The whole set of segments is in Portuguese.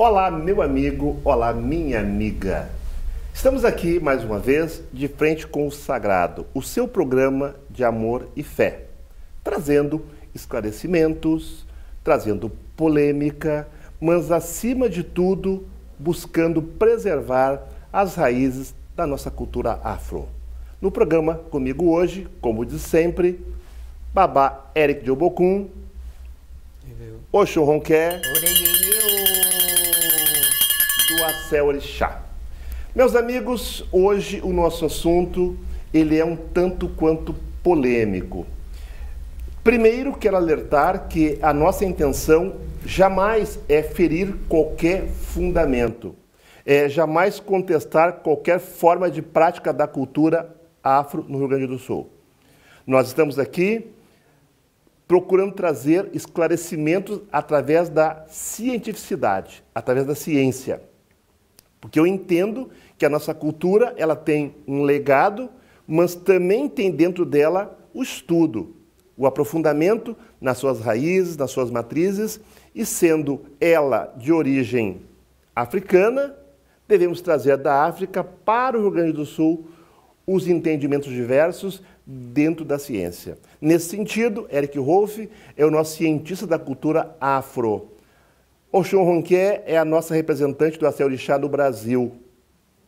Olá, meu amigo, olá, minha amiga. Estamos aqui mais uma vez de frente com o Sagrado, o seu programa de amor e fé, trazendo esclarecimentos, trazendo polêmica, mas acima de tudo, buscando preservar as raízes da nossa cultura afro. No programa comigo hoje, como de sempre, Babá Eric de Obokun, Oxum Ronqué, do Acel Orixá. Meus amigos, hoje o nosso assunto ele é um tanto quanto polêmico. Primeiro, quero alertar que a nossa intenção jamais é ferir qualquer fundamento, jamais contestar qualquer forma de prática da cultura afro no Rio Grande do Sul. Nós estamos aqui procurando trazer esclarecimentos através da cientificidade, através da ciência. Porque eu entendo que a nossa cultura ela tem um legado, mas também tem dentro dela o estudo, o aprofundamento nas suas raízes, nas suas matrizes, e sendo ela de origem africana, devemos trazer da África para o Rio Grande do Sul os entendimentos diversos dentro da ciência. Nesse sentido, Eric Rolf é o nosso cientista da cultura afro. Oxum Ronqué é a nossa representante do Acel Orixá no Brasil,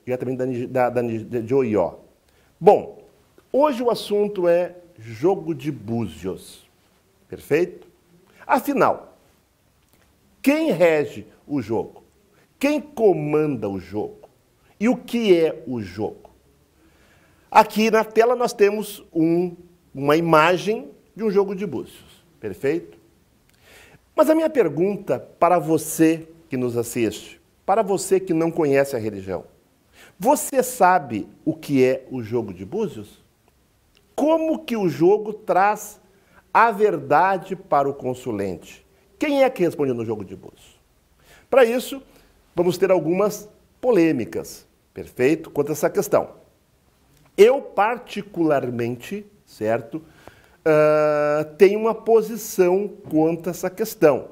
diretamente de Oió. Bom, hoje o assunto é jogo de búzios, perfeito? Afinal, quem rege o jogo? Quem comanda o jogo? E o que é o jogo? Aqui na tela nós temos uma imagem de um jogo de búzios, perfeito? Mas a minha pergunta para você que nos assiste, para você que não conhece a religião, você sabe o que é o jogo de búzios? Como que o jogo traz a verdade para o consulente? Quem é que responde no jogo de búzios? Para isso, vamos ter algumas polêmicas, perfeito? Quanto a essa questão. Eu, particularmente, certo, tenho uma posição quanto a essa questão.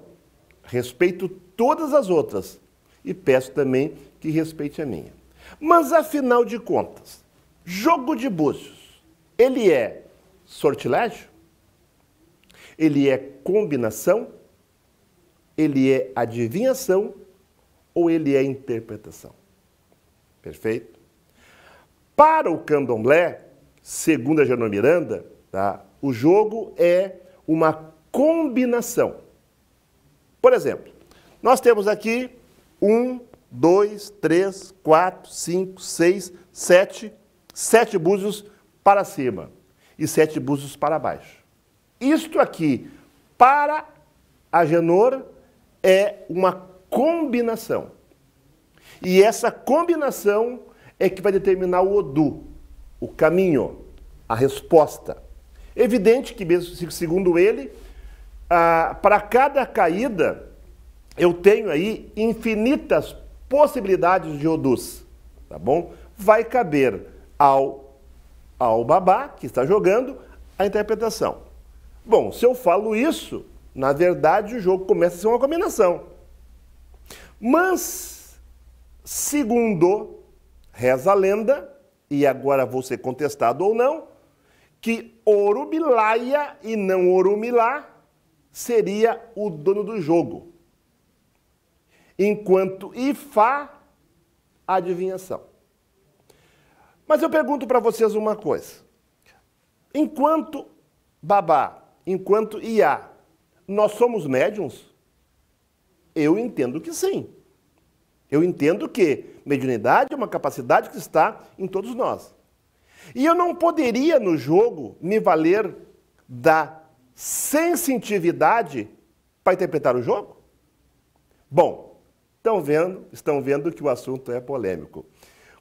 Respeito todas as outras e peço também que respeite a minha. Mas, afinal de contas, jogo de búzios, ele é sortilégio? Ele é combinação? Ele é adivinhação? Ou ele é interpretação? Perfeito? Para o candomblé, segundo a Gernon Miranda, tá, o jogo é uma combinação. Por exemplo, nós temos aqui 1, 2, 3, 4, 5, 6, 7 búzios para cima e 7 búzios para baixo. Isto aqui, para a Genor, é uma combinação. E essa combinação é que vai determinar o Odu, o caminho, a resposta. Evidente que, mesmo segundo ele, para cada caída, eu tenho aí infinitas possibilidades de Odus, tá bom? Vai caber ao babá, que está jogando, a interpretação. Bom, se eu falo isso, na verdade o jogo começa a ser uma combinação. Mas, segundo reza a lenda, e agora vou ser contestado ou não, que Orumilaia e não Orumilá seria o dono do jogo, enquanto Ifá, a adivinhação. Mas eu pergunto para vocês uma coisa. Enquanto babá, enquanto Iá, nós somos médiuns? Eu entendo que sim. Eu entendo que mediunidade é uma capacidade que está em todos nós. E eu não poderia, no jogo, me valer da sensitividade para interpretar o jogo? Bom, estão vendo que o assunto é polêmico.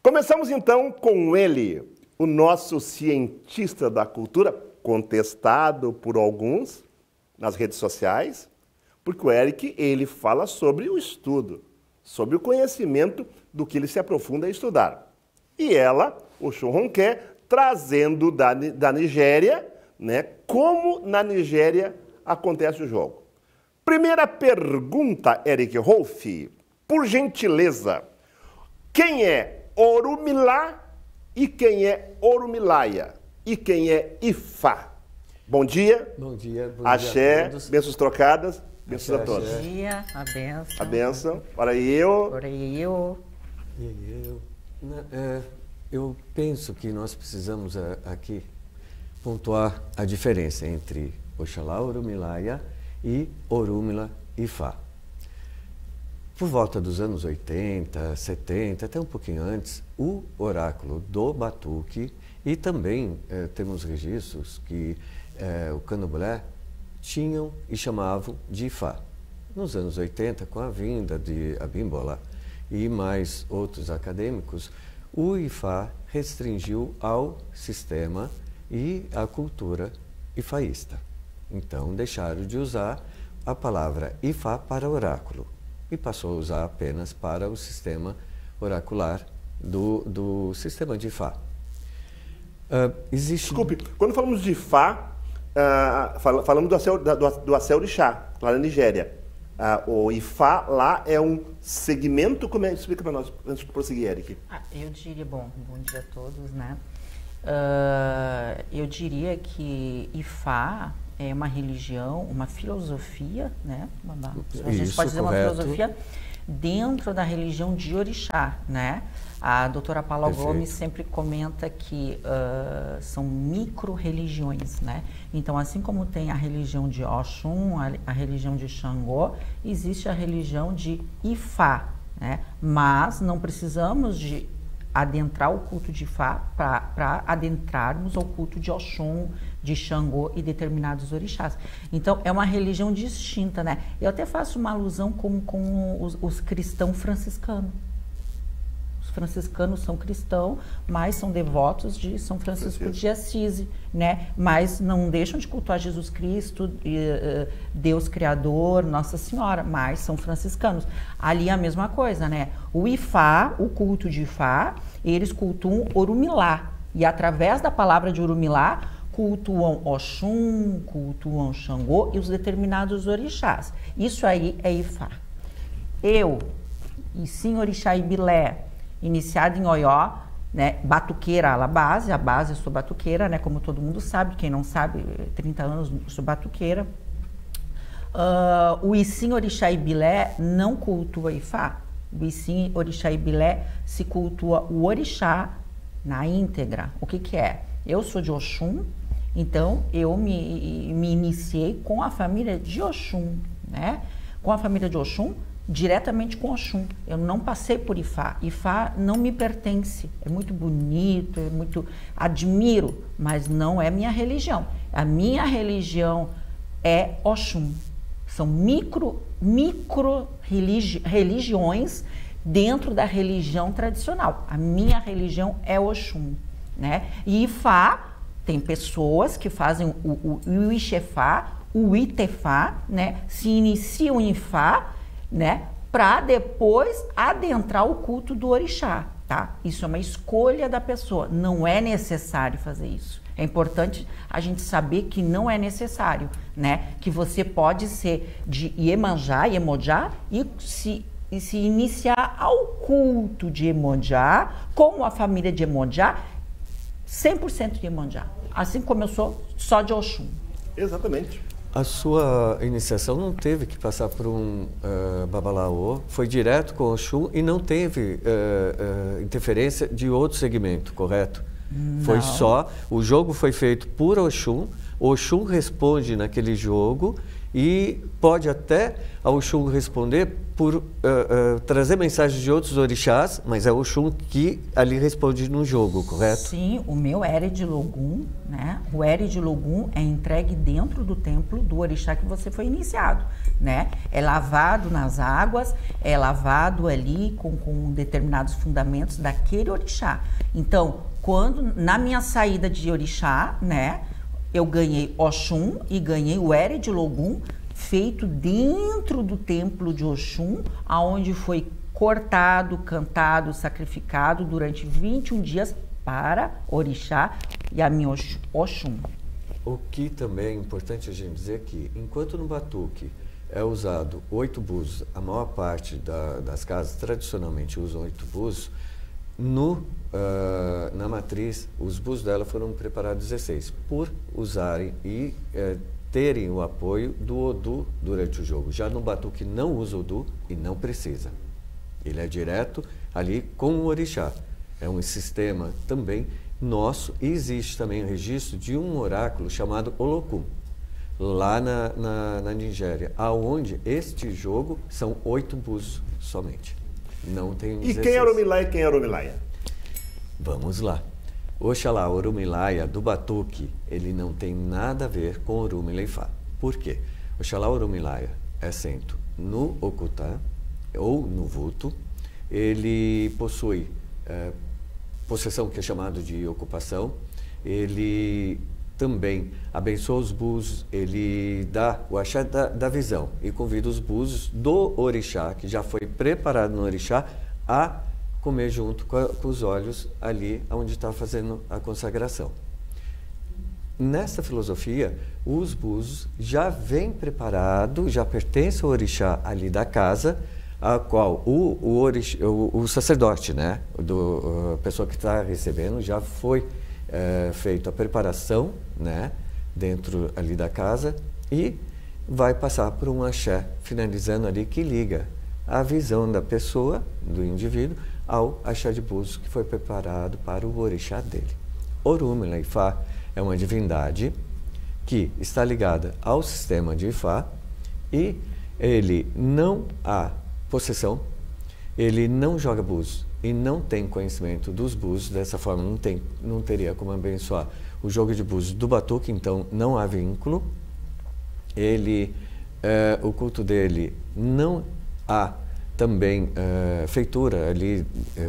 Começamos então com ele, o nosso cientista da cultura, contestado por alguns nas redes sociais, porque o Eric, ele fala sobre o estudo, sobre o conhecimento do que ele se aprofunda a estudar. E ela, Oxum Ronqué, trazendo da Nigéria, né, como na Nigéria acontece o jogo. Primeira pergunta, Eric Rolf. por gentileza, quem é Orumilá e quem é Orumilaia? E quem é Ifá? Bom dia. Bom dia. Bom Axé, dia a todos. bênçãos trocadas, bênçãos a todos. Bom dia, a benção. A bênção. Ora eu. Ora eu. Eu penso que nós precisamos aqui pontuar a diferença entre Oxalá Orumilaia e Orumila Ifá. Por volta dos anos 80, 70, até um pouquinho antes, o oráculo do Batuque e também temos registros que o Candomblé tinham e chamavam de Ifá. Nos anos 80, com a vinda de Abimbola e mais outros acadêmicos, o Ifá restringiu ao sistema e à cultura ifaísta. Então, deixaram de usar a palavra Ifá para oráculo e passou a usar apenas para o sistema oracular do sistema de Ifá. Desculpe, quando falamos de Ifá, falamos do Axé-Orixá, lá na Nigéria. O Ifá lá é um segmento, como é? Explica para nós, antes de prosseguir, Eric. Eu diria, bom dia a todos, né? Eu diria que Ifá é uma religião, uma filosofia, né? A gente pode dizer correto. uma filosofia dentro da religião de Orixá, né? A doutora Paula Gomes sempre comenta que são micro-religiões, né? Então, assim como tem a religião de Oxum, a religião de Xangô, existe a religião de Ifá, né? Mas não precisamos de adentrar o culto de Ifá para adentrarmos ao culto de Oxum, de Xangô e determinados orixás. Então, é uma religião distinta, né? Eu até faço uma alusão com os cristãos franciscanos. Os franciscanos são cristãos, mas são devotos de São Francisco de Assis, né? Mas não deixam de cultuar Jesus Cristo, Deus Criador, Nossa Senhora, mas são franciscanos. Ali é a mesma coisa, né? O Ifá, o culto de Ifá, eles cultuam Orumilá. E através da palavra de Orumilá, cultuam Oxum, cultuam Xangô e os determinados orixás. Isso aí é Ifá. Eu, e sim Orixá Ibilé, iniciado em Oió, né, batuqueira a base eu sou batuqueira, né, como todo mundo sabe, quem não sabe, 30 anos sou batuqueira. O Issim Orixá Ibilé não cultua Ifá, o Issim Orixá Ibilé se cultua o orixá na íntegra. O que que é? Eu sou de Oxum, então eu me iniciei com a família de Oxum, né, com a família de Oxum, diretamente com Oxum. Eu não passei por Ifá. Ifá não me pertence. É muito bonito, é muito... Admiro, mas não é minha religião. A minha religião é Oxum. São micro religiões dentro da religião tradicional. A minha religião é Oxum, né? E Ifá, tem pessoas que fazem o Ixefá, o Itefá, né? Se iniciam em Ifá, né, para depois adentrar o culto do orixá, tá? Isso é uma escolha da pessoa, não é necessário fazer isso. É importante a gente saber que não é necessário, né? Que você pode ser de Iemanjá, Iemojá e se iniciar ao culto de Iemanjá com a família de Iemanjá, 100% de Iemanjá. Assim como eu sou só de Oxum. Exatamente. A sua iniciação não teve que passar por um babalaô, foi direto com o Oxum e não teve interferência de outro segmento, correto? Não. Foi só, o jogo foi feito por Oxum, o Oxum responde naquele jogo e pode até a Oxum responder por trazer mensagens de outros orixás, mas é o Oxum que ali responde no jogo, correto? Sim, o meu Ere de Logum, né? O Ere de Logum é entregue dentro do templo do orixá que você foi iniciado, né? É lavado nas águas, é lavado ali com determinados fundamentos daquele orixá. Então, quando na minha saída de orixá, né? Eu ganhei Oxum e ganhei o Ere de Logum, feito dentro do templo de Oxum, aonde foi cortado, cantado, sacrificado durante 21 dias para orixá e a minha Oxum. O que também é importante a gente dizer que, enquanto no batuque é usado 8 búzios, a maior parte das casas tradicionalmente usam 8 búzios, na matriz, os búzios dela foram preparados 16, por usarem e terem o apoio do Odu durante o jogo. Já no batuque não usa Odu e não precisa. Ele é direto ali com o orixá. É um sistema também nosso, e existe também o registro de um oráculo chamado Olokun, lá na Nigéria, aonde este jogo são 8 búzios somente. Não tem 16. E quem é Oromilá e quem é Oromilaia? Vamos lá. Oxalá, Orumilaia do batuque, ele não tem nada a ver com Orumila e Fá. Por quê? Oxalá Orumilaia é assento no Okutá ou no Vuto. Ele possui possessão, que é chamado de ocupação. Ele também abençoa os búzios, ele dá o axé da visão e convida os búzios do orixá, que já foi preparado no orixá, a comer junto com os olhos ali onde está fazendo a consagração. Nessa filosofia, os búzios já vem preparado, já pertence ao orixá ali da casa, a qual o sacerdote, né, a pessoa que está recebendo, já foi feita a preparação, né, dentro ali da casa, e vai passar por um axé, finalizando ali, que liga a visão da pessoa, do indivíduo, ao axé de búzios que foi preparado para o orixá dele. Orumila Ifá é uma divindade que está ligada ao sistema de Ifá, e ele não há possessão, ele não joga búzios e não tem conhecimento dos búzios, dessa forma não teria como abençoar o jogo de búzios do batuque, então não há vínculo. O culto dele não há também feitura ali,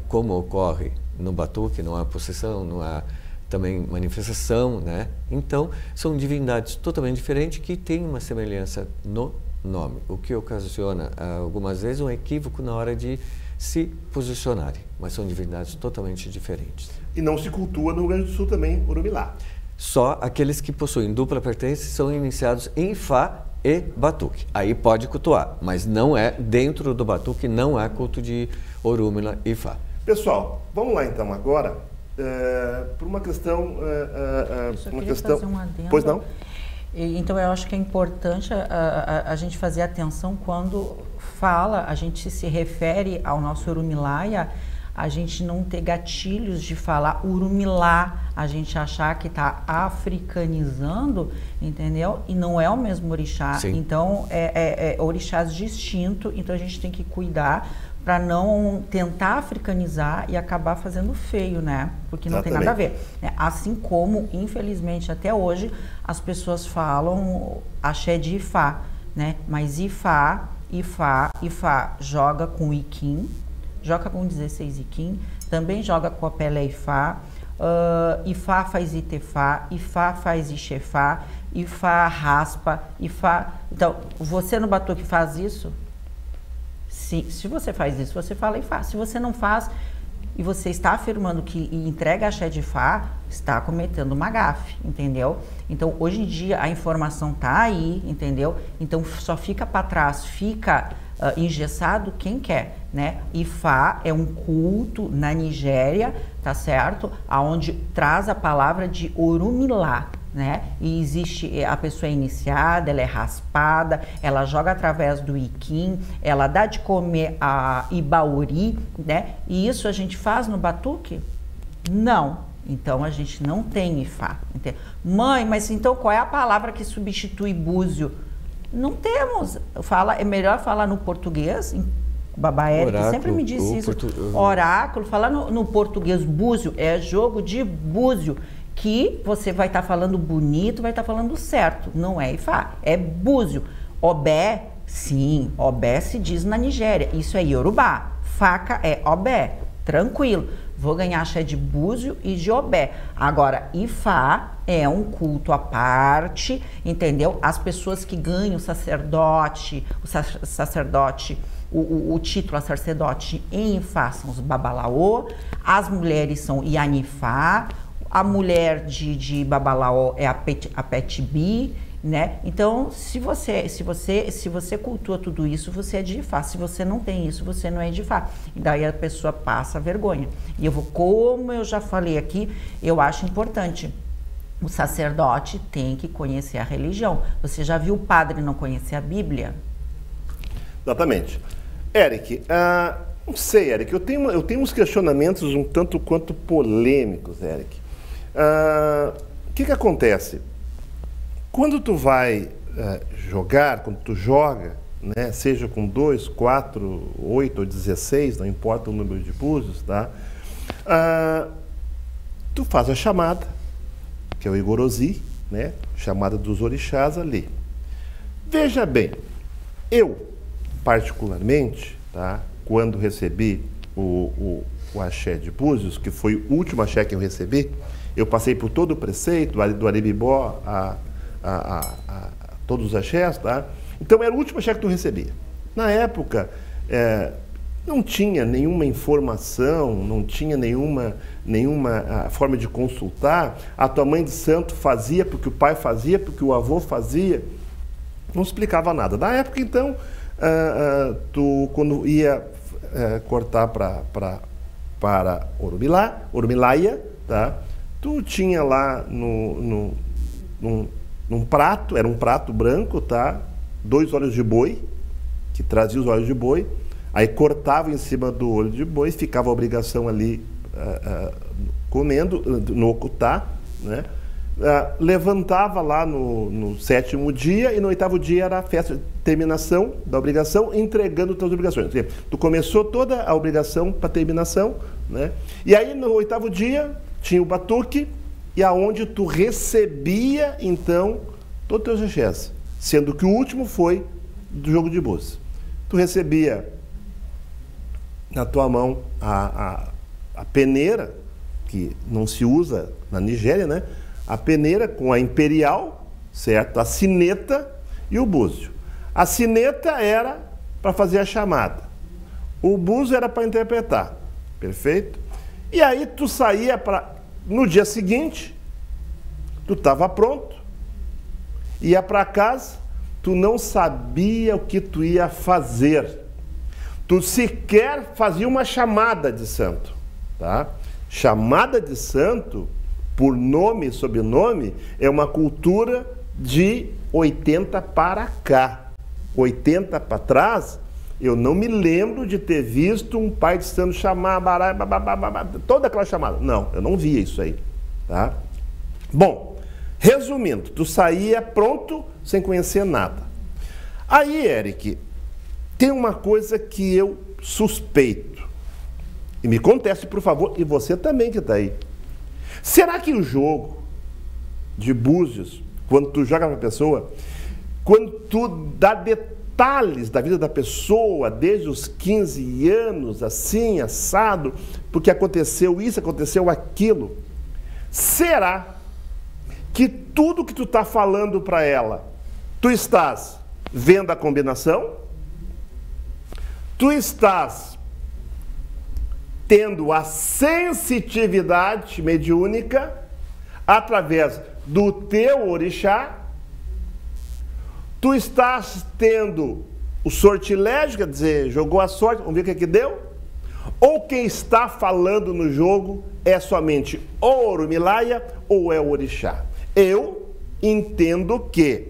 como ocorre no batuque, não há possessão, não há também manifestação, né? Então, são divindades totalmente diferentes que têm uma semelhança no nome, o que ocasiona algumas vezes um equívoco na hora de se posicionarem, mas são divindades totalmente diferentes. E não se cultua no Rio Grande do Sul também, Orumilá. Só aqueles que possuem dupla pertença são iniciados em Fá e batuque. Aí pode cultuar, mas não é dentro do batuque, não há culto de Orumila e Fá. Pessoal, vamos lá então agora, por uma questão... fazer um adendo. Pois não? Então eu acho que é importante a gente fazer atenção quando a gente se refere ao nosso Urumilaia, a gente não ter gatilhos de falar Urumilá, a gente achar que está africanizando, entendeu? E não é o mesmo orixá. Sim. Então, é orixás distinto, então a gente tem que cuidar para não tentar africanizar e acabar fazendo feio, né? Porque não tem nada a ver. Assim como, infelizmente, até hoje, as pessoas falam axé de Ifá, né? Mas Ifá joga com Iquim, joga com 16 Iquim, também joga com a Pelé Ifá, Ifá faz Itefá, Ifá faz Ixefá, Ifá raspa, Ifá... Então, você no batuque faz isso? Sim, se você faz isso, você fala Ifá. Se você não faz e você está afirmando que entrega axé de Ifá, está cometendo uma gafe, entendeu? Então, hoje em dia, a informação está aí, entendeu? Então, só fica para trás, fica engessado quem quer, né? Ifá é um culto na Nigéria, tá certo? Aonde traz a palavra de Orumilá, né? E existe, a pessoa é iniciada, ela é raspada, ela joga através do Iquim, ela dá de comer a Ibauri, né? E isso a gente faz no batuque? Não. Então a gente não tem Ifá. Entende? Mãe, mas então qual é a palavra que substitui búzio? Não temos. É melhor falar no português, Babá Érica sempre me disse isso. Oráculo, falar no português búzio, é jogo de búzio, que você vai estar falando bonito, vai estar falando certo. Não é Ifá, é búzio. Obé, sim, Obé se diz na Nigéria. Isso é Yorubá. Faca é Obé. Tranquilo. Vou ganhar axé de búzio e de Obé. Agora, Ifá é um culto à parte, entendeu? As pessoas que ganham o título a sacerdote em Ifá são os Babalaô, as mulheres são Yanifá, a mulher de Babalaô é a Petibi, né? Então, se você cultua tudo isso, você é de Ifá. Se você não tem isso, você não é de Ifá. E daí a pessoa passa vergonha. E como eu já falei aqui, eu acho importante. O sacerdote tem que conhecer a religião. Você já viu o padre não conhecer a Bíblia? Exatamente. Eric, não sei, Eric, eu tenho uns questionamentos um tanto quanto polêmicos, Eric. O que acontece? Quando tu vai jogar, quando tu joga, né, seja com 2, 4, 8 ou 16, não importa o número de búzios, tá? Tu faz a chamada, que é o Igorosi, né, chamada dos orixás ali. Veja bem, eu, particularmente, tá, quando recebi o axé de búzios, que foi o último axé que eu recebi, eu passei por todo o preceito, do Aribibó a todos os axés, tá? Então era o último axé que tu recebia. Na época, não tinha nenhuma informação, não tinha nenhuma forma de consultar. A tua mãe de santo fazia porque o pai fazia, porque o avô fazia. Não explicava nada. Na época, então, tu, quando ia cortar para Orumilaia, tá? Tu tinha lá num prato, era um prato branco, tá? 2 olhos de boi, que trazia os olhos de boi, aí cortava em cima do olho de boi, ficava a obrigação ali comendo, no ocutá, né? Levantava lá no 7º dia e no 8º dia era a festa de terminação da obrigação, entregando tuas obrigações. Tu começou toda a obrigação para terminação, né? E aí no 8º dia tinha o batuque, e aonde tu recebia, então, todos os teus axés, sendo que o último foi do jogo de búzios. Tu recebia na tua mão a peneira, que não se usa na Nigéria, né? A peneira com a imperial, certo? A sineta e o búzio. A sineta era para fazer a chamada. O búzio era para interpretar. Perfeito? E aí tu saía para... No dia seguinte, tu estava pronto, ia para casa, tu não sabia o que tu ia fazer. Tu sequer fazia uma chamada de santo, tá? Chamada de santo, por nome e sobrenome, é uma cultura de 80 para cá. 80 para trás, eu não me lembro de ter visto um pai de santo chamar, toda aquela chamada. Não, eu não via isso aí, tá? Bom, resumindo, tu saía pronto, sem conhecer nada. Aí, Eric, tem uma coisa que eu suspeito. E me conteste, por favor, e você também que está aí. Será que o jogo de búzios, quando tu joga para a pessoa, quando tu dá detalhes da vida da pessoa, desde os 15 anos, assim, assado, porque aconteceu isso, aconteceu aquilo, será que tudo que tu está falando para ela, tu estás vendo a combinação? Tu estás tendo a sensitividade mediúnica através do teu orixá? Tu estás tendo o sortilégio, quer dizer, jogou a sorte, vamos ver o que é que deu? Ou quem está falando no jogo é somente o Orumilaia ou é o orixá? Eu entendo que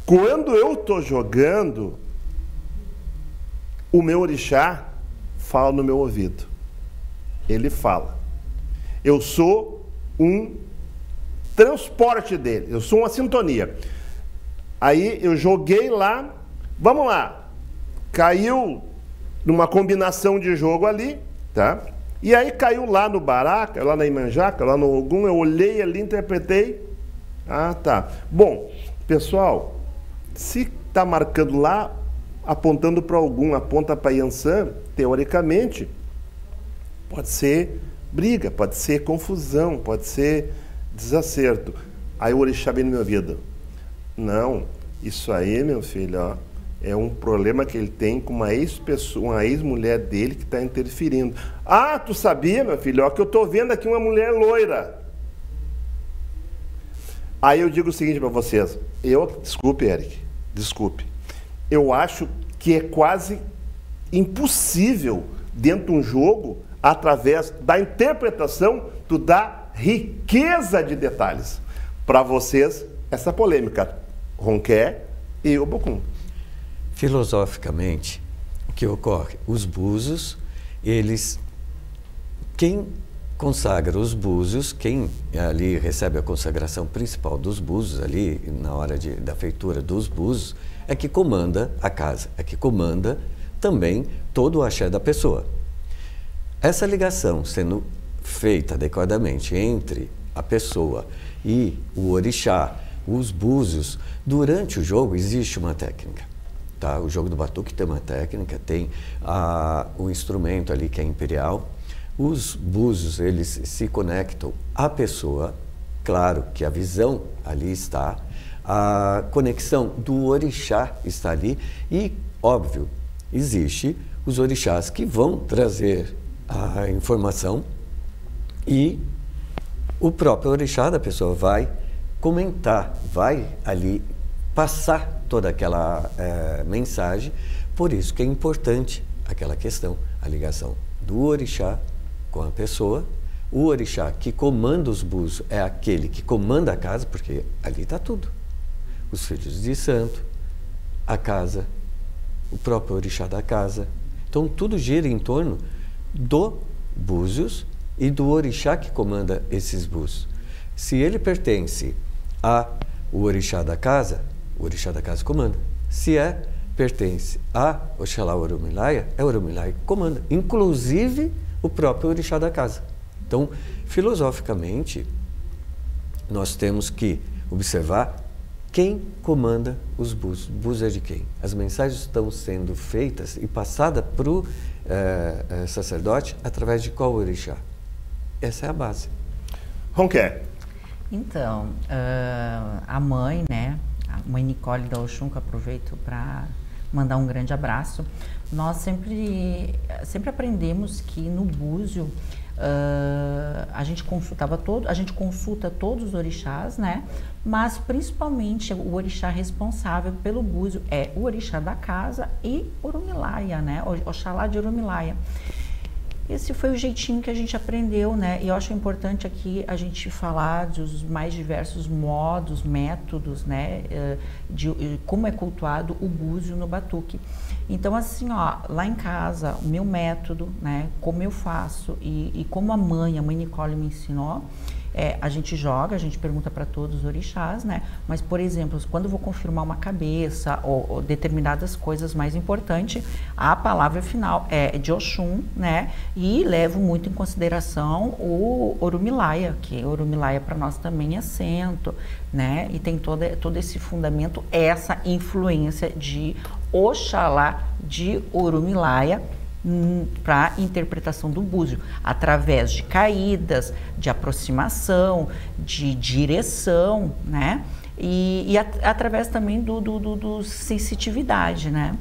quando eu estou jogando, o meu orixá fala no meu ouvido. Ele fala. Eu sou um transporte dele, eu sou uma sintonia. Aí eu joguei lá, vamos lá, caiu numa combinação de jogo ali, tá? E aí caiu lá no Baraka, lá na Imanjaka, lá no Ogum, eu olhei ali, interpretei. Ah, tá. Bom, pessoal, se está marcando lá, apontando para algum, aponta para Yansan, teoricamente, pode ser briga, pode ser confusão, pode ser desacerto. Aí o orixá vem no meu ouvido. Não, isso aí, meu filho, ó, é um problema que ele tem com uma ex-pessoa, uma ex-mulher dele que está interferindo. Ah, tu sabia, meu filho, ó, que eu estou vendo aqui uma mulher loira. Aí eu digo o seguinte para vocês, desculpe, Eric, desculpe, eu acho que é quase impossível dentro de um jogo, através da interpretação, tu dá riqueza de detalhes. Para vocês, essa polêmica, Ronquer e o Bocum. Filosoficamente, o que ocorre? Os búzios, quem consagra os búzios, quem ali recebe a consagração principal dos búzios, ali na hora da feitura dos búzios, é que comanda a casa, é que comanda também todo o axé da pessoa. Essa ligação sendo feita adequadamente entre a pessoa e o orixá, os búzios, durante o jogo existe uma técnica. Tá? O jogo do batuque tem uma técnica, tem o instrumento ali que é imperial. Os búzios, eles se conectam à pessoa, claro que a visão ali está, a conexão do orixá está ali e, óbvio, existe os orixás que vão trazer a informação e o próprio orixá da pessoa vai comentar, vai ali passar toda aquela mensagem. Por isso que é importante aquela questão, a ligação do orixá com a pessoa. O orixá que comanda os búzios é aquele que comanda a casa, porque ali está tudo. Os filhos de santo, a casa, o próprio orixá da casa. Então tudo gira em torno do búzios e do orixá que comanda esses búzios. Se ele pertence ao orixá da casa, o orixá da casa comanda. Se pertence a Oxalá Orumilaya, é Orumilaya que comanda, inclusive o próprio orixá da casa. Então, filosoficamente, nós temos que observar quem comanda os búzios. Búzios é de quem? As mensagens estão sendo feitas e passadas para o sacerdote através de qual orixá? Essa é a base. Ronquer. Então, a mãe, né? A mãe Nicole da Oxum, que eu aproveito para mandar um grande abraço. Nós sempre aprendemos que no búzio a gente consulta todos os orixás, né? Mas principalmente o orixá responsável pelo búzio é o orixá da casa e Orumilaya, né? Oxalá de Orumilaya. Esse foi o jeitinho que a gente aprendeu, né? E eu acho importante aqui a gente falar dos mais diversos modos, métodos, né? De como é cultuado o búzio no batuque. Então, assim, ó, lá em casa, o meu método, né? Como eu faço e como a mãe Nicole me ensinou, a gente joga, a gente pergunta para todos os orixás, né? Mas, por exemplo, quando eu vou confirmar uma cabeça ou determinadas coisas mais importantes, a palavra final é de Oxum, né? E levo muito em consideração o Orumilaya, que Orumilaya para nós também é santo, né? E tem todo esse fundamento, essa influência de Oxalá de Orumilaya para interpretação do búzio, através de caídas, de aproximação, de direção, né? E através também do sensitividade, né?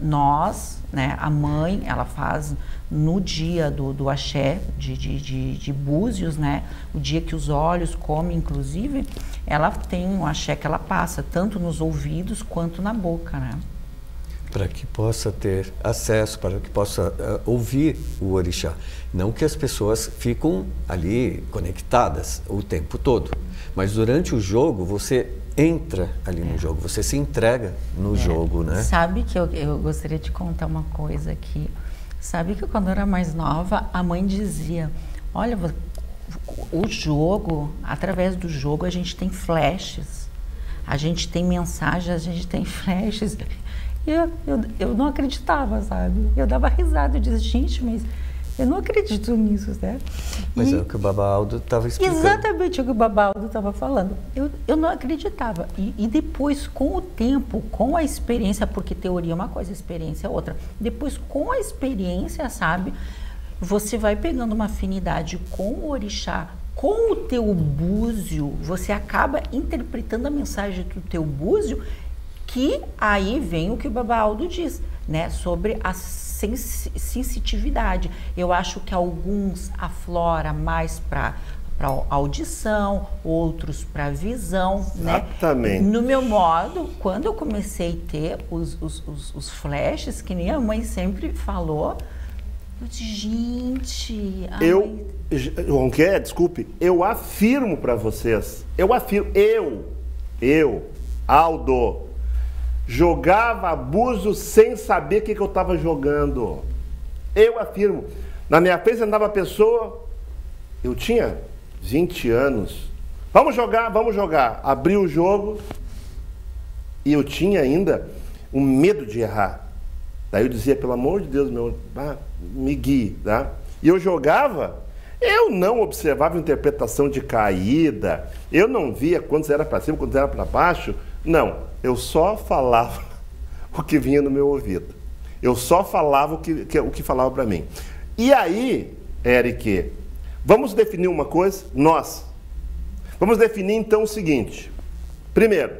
Nós, né, a mãe, ela faz no dia do axé, de búzios, né? O dia que os olhos comem, inclusive, ela tem um axé que ela passa, tanto nos ouvidos quanto na boca, né? Para que possa ter acesso, para que possa ouvir o orixá. Não que as pessoas ficam ali conectadas o tempo todo, mas durante o jogo você entra ali no jogo, você se entrega no jogo, né? Sabe que eu gostaria de contar uma coisa aqui. Sabe que quando eu era mais nova, a mãe dizia, olha, o jogo, através do jogo a gente tem flashes, a gente tem mensagens, a gente tem flashes. Eu não acreditava, sabe? Eu dava risada, eu dizia, gente, mas eu não acredito nisso, né? Mas é o que o Baba Aldo estava explicando. Exatamente o que o Baba Aldo estava falando. Eu não acreditava. E depois, com o tempo, com a experiência, porque teoria é uma coisa, experiência é outra. Depois, com a experiência, sabe? Você vai pegando uma afinidade com o orixá, com o teu búzio, você acaba interpretando a mensagem do teu búzio, que aí vem o que o Baba Aldo diz, né, sobre a sensitividade. Eu acho que alguns aflora mais para para audição, outros para visão, Exatamente. né? No meu modo, quando eu comecei a ter os flashes, que nem a mãe sempre falou, eu disse, gente... João Quer, desculpe, eu afirmo para vocês, eu, Aldo, jogava abuso sem saber o que eu estava jogando. Eu afirmo. Na minha frente andava a pessoa, eu tinha 20 anos. Vamos jogar. Abri o jogo e eu tinha ainda um medo de errar. Daí eu dizia, pelo amor de Deus, me guie, tá? E eu jogava, eu não observava interpretação de caída, eu não via quantos era para cima, quantos era para baixo. Não, eu só falava o que vinha no meu ouvido. Eu só falava o que falava para mim. E aí, Eric, vamos definir uma coisa? Vamos definir então o seguinte. Primeiro,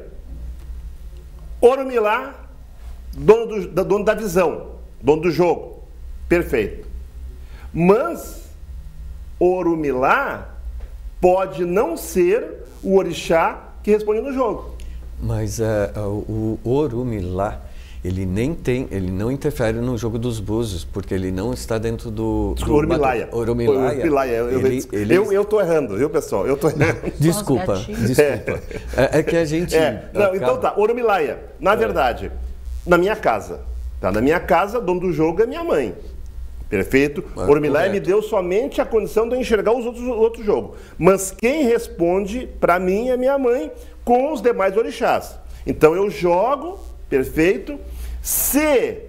Oromilá, dono da visão, dono do jogo. Perfeito. Mas Oromilá pode não ser o orixá que responde no jogo. Mas o Oromilá, ele não interfere no jogo dos búzios, porque ele não está dentro do Oromilaya. Eu tô errando, viu, pessoal? Eu tô errando. Desculpa. É que a gente... Então tá, Oromilaya. Na verdade, na minha casa. Tá? Na minha casa, dono do jogo é minha mãe. Perfeito? Oromilaya me deu somente a condição de eu enxergar os outros jogos. Mas quem responde para mim é minha mãe com os demais orixás. Então eu jogo, perfeito. Se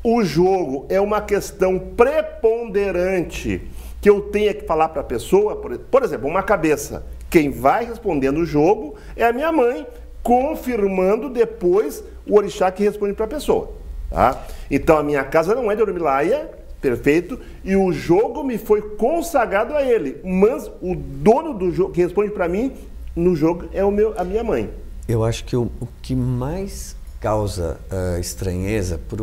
o jogo é uma questão preponderante que eu tenha que falar para a pessoa, por exemplo, uma cabeça, quem vai responder no jogo é a minha mãe, confirmando depois o orixá que responde para a pessoa. Tá? Então a minha casa não é de Oromilaya, perfeito, e o jogo me foi consagrado a ele, mas o dono do jogo que responde para mim no jogo é a minha mãe. Eu acho que o que mais causa estranheza para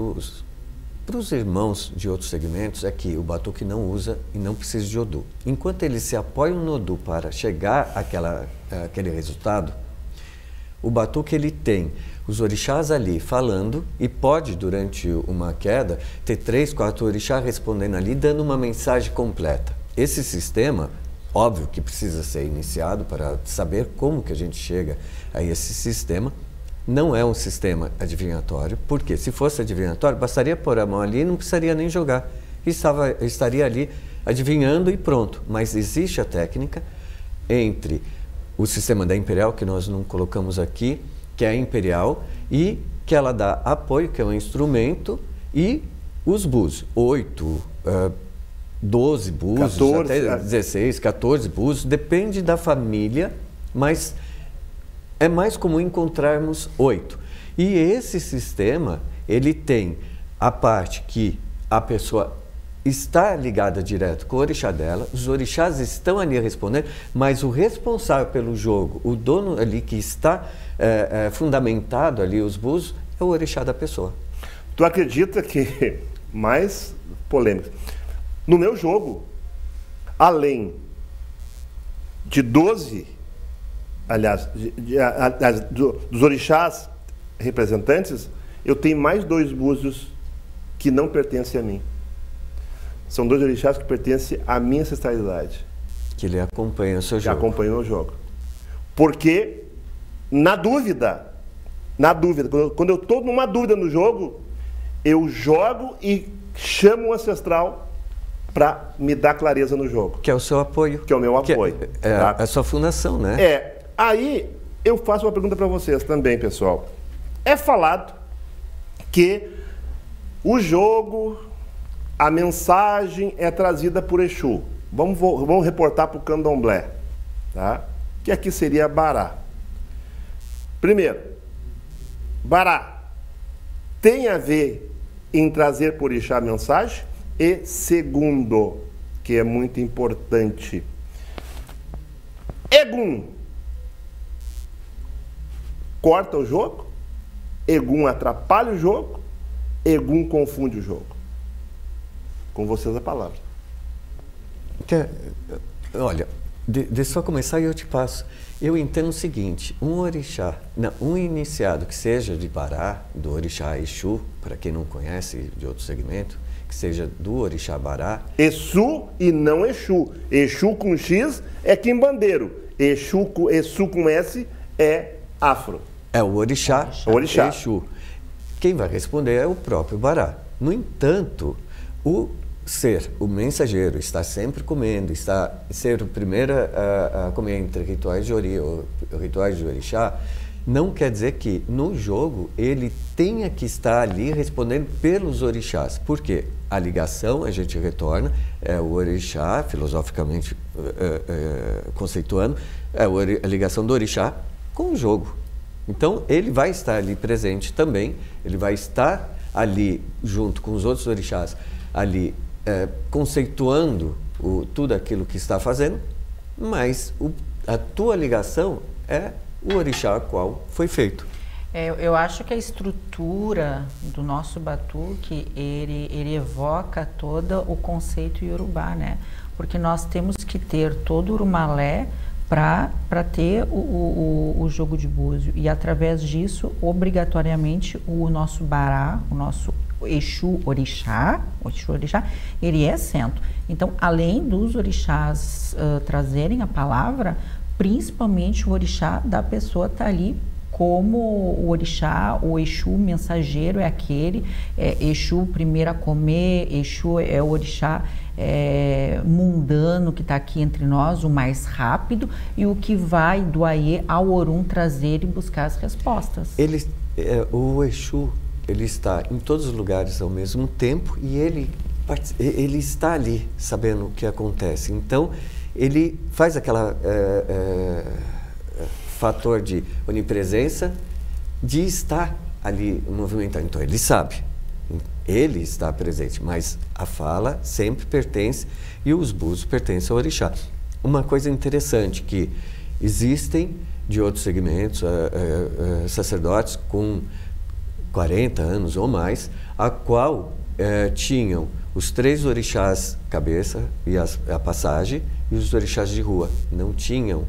os irmãos de outros segmentos é que o batuque não usa e não precisa de Odu. Enquanto eles se apoiam no Odu para chegar àquele resultado, o batuque ele tem os orixás ali falando e pode, durante uma queda, ter 3, 4 orixás respondendo ali, dando uma mensagem completa. Esse sistema, óbvio que precisa ser iniciado para saber como que a gente chega a esse sistema. Não é um sistema adivinhatório, porque se fosse adivinhatório, bastaria pôr a mão ali e não precisaria nem jogar. Estaria ali adivinhando e pronto. Mas existe a técnica entre o sistema da Imperial, que nós não colocamos aqui, que é a Imperial, e que ela dá apoio, que é um instrumento, e os búzios, 8, 12 búzios, 14, até 16, 14 búzios, depende da família, mas é mais comum encontrarmos 8. E esse sistema, ele tem a parte que a pessoa está ligada direto com o orixá dela, os orixás estão ali respondendo, mas o responsável pelo jogo, o dono ali que está fundamentado ali, os búzios, é o orixá da pessoa. Tu acredita que, mais polêmica, no meu jogo, além de 12, aliás, dos orixás representantes, eu tenho mais 2 búzios que não pertencem a mim. São 2 orixás que pertencem à minha ancestralidade. Que ele acompanha o seu jogo. Que acompanham o jogo. Porque, na dúvida, quando eu estou numa dúvida no jogo, eu jogo e chamo um ancestral para me dar clareza no jogo. Que é o seu apoio. Que é o meu apoio. É a sua fundação, né? Aí eu faço uma pergunta para vocês também, pessoal. É falado que o jogo, a mensagem é trazida por Exu. Vamos reportar para o Candomblé, tá? Que aqui seria Bará. Primeiro, Bará tem a ver em trazer por Orixá a mensagem? E segundo, que é muito importante, Egum corta o jogo, Egum atrapalha o jogo, Egum confunde o jogo. Com vocês a palavra. Olha, De só começar e eu te passo. Eu entendo o seguinte, um orixá, não, um iniciado que seja de Bará, do orixá Exu, para quem não conhece de outro segmento, que seja do orixá Bará. Exu e não Exu. Exu com X é quimbandeiro. Exu com S é afro. É o orixá, orixá. Exu. Quem vai responder é o próprio Bará. No entanto, o ser, o mensageiro, está sempre comendo, ser o primeiro a comer entre rituais de ori ou rituais de orixá, não quer dizer que no jogo ele tenha que estar ali respondendo pelos orixás. Por quê? A ligação, a gente retorna, é o orixá, filosoficamente conceituando, é a ligação do orixá com o jogo. Então ele vai estar ali presente também, ele vai estar ali junto com os outros orixás, ali conceituando tudo aquilo que está fazendo, mas a tua ligação é o orixá a qual foi feito. Eu acho que a estrutura do nosso batuque, ele evoca todo o conceito iorubá, né? Porque nós temos que ter todo o urumalé para ter o jogo de búzio, e através disso, obrigatoriamente, o nosso bará, o nosso Exu orixá, ele é centro. Então, além dos orixás trazerem a palavra, principalmente o orixá da pessoa está ali como o orixá, o Exu mensageiro é aquele, Exu primeiro a comer, Exu é o orixá mundano que está aqui entre nós, o mais rápido, e o que vai do Aie ao Orum trazer e buscar as respostas. O Exu, ele está em todos os lugares ao mesmo tempo e ele está ali sabendo o que acontece. Então, ele faz aquela fator de onipresença, de estar ali movimentando. Então, ele sabe, ele está presente, mas a fala sempre pertence e os búzios pertencem ao orixá. Uma coisa interessante que existem de outros segmentos, sacerdotes com 40 anos ou mais, a qual tinham os 3 orixás cabeça e a passagem e os orixás de rua. Não tinham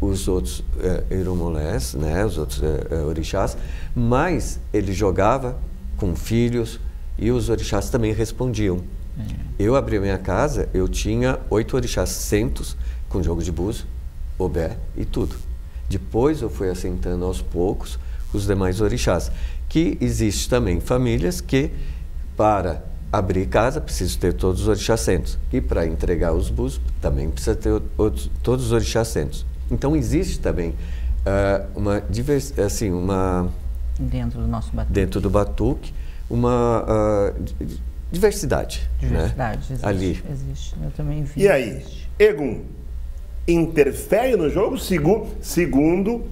os outros irumolés, né, os outros orixás, mas ele jogava com filhos e os orixás também respondiam. Eu abri a minha casa, eu tinha 8 orixás centos com jogo de búzio, obé e tudo. Depois eu fui assentando aos poucos os demais orixás, que existe também famílias que para abrir casa precisa ter todos os orixás centos, e para entregar os búzios também precisa ter todos os orixás centos. Então existe também dentro do nosso batuque, dentro do batuque, uma diversidade, né? Existe, ali. Existe, eu também vi. E aí, Egum interfere no jogo? Segundo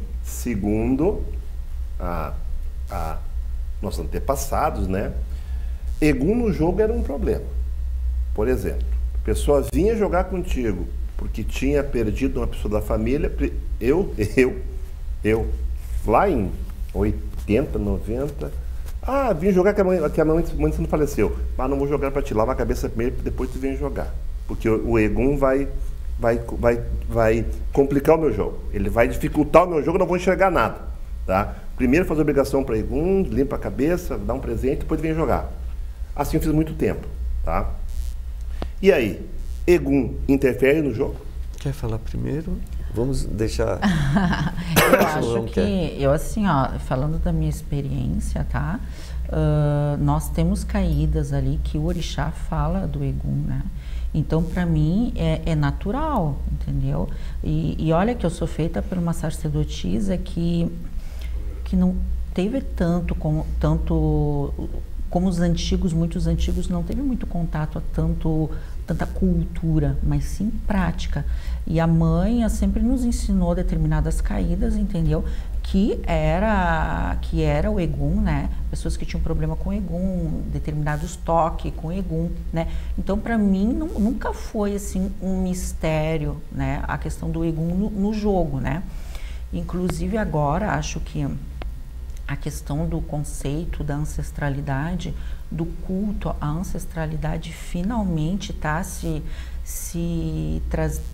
nossos antepassados, né? Egum no jogo era um problema. Por exemplo, a pessoa vinha jogar contigo porque tinha perdido uma pessoa da família. Eu lá em 80, 90, vim jogar que a mãe não faleceu. Mas não vou jogar para ti, lava a cabeça primeiro, depois tu vem jogar. Porque o Egum vai complicar o meu jogo. Ele vai dificultar o meu jogo, eu não vou enxergar nada, tá? Primeiro faz obrigação para Egum, limpa a cabeça, dá um presente, depois vem jogar. Assim eu fiz muito tempo, tá? E aí, Egum interfere no jogo? Quer falar primeiro? Vamos deixar... Eu acho que, falando da minha experiência, tá? Nós temos caídas ali que o orixá fala do Egum, né? Então, para mim, é natural, entendeu? E olha que eu sou feita por uma sacerdotisa que não teve tanto como os antigos, muitos antigos, não teve muito contato a tanta cultura, mas sim prática. E a mãe sempre nos ensinou determinadas caídas, entendeu? Que era o Egum, né? Pessoas que tinham problema com Egum, determinados toques com Egum, né? Então, para mim, nunca foi assim um mistério, né? A questão do Egum no jogo, né? Inclusive agora, acho que a questão do conceito da ancestralidade, do culto à ancestralidade, finalmente está